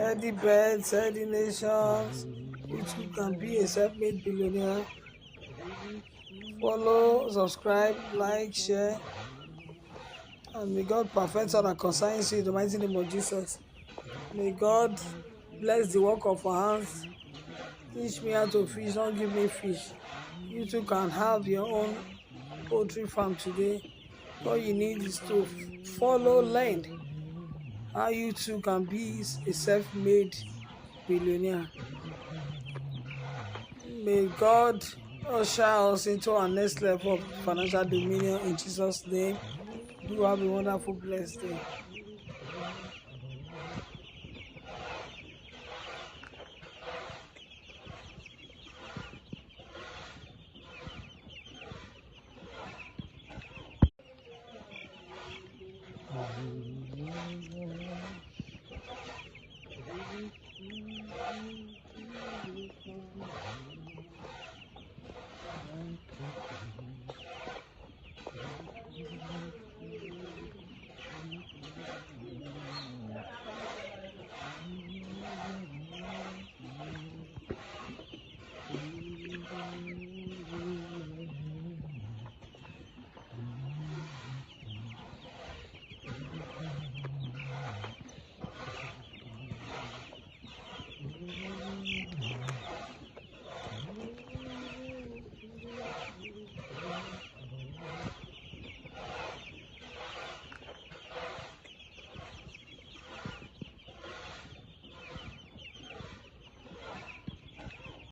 Healthy beds, healthy nations. You too can be a self-made billionaire. Follow, subscribe, like, share, and may God perfect all that concerns you in the mighty name of Jesus. May God bless the work of our hands. Teach me how to fish, don't give me fish. You too can have your own poultry farm today. All you need is to follow, learn how you too can be a self-made billionaire. May God usher us into our next level of financial dominion in Jesus' name. Do have a wonderful, blessed day.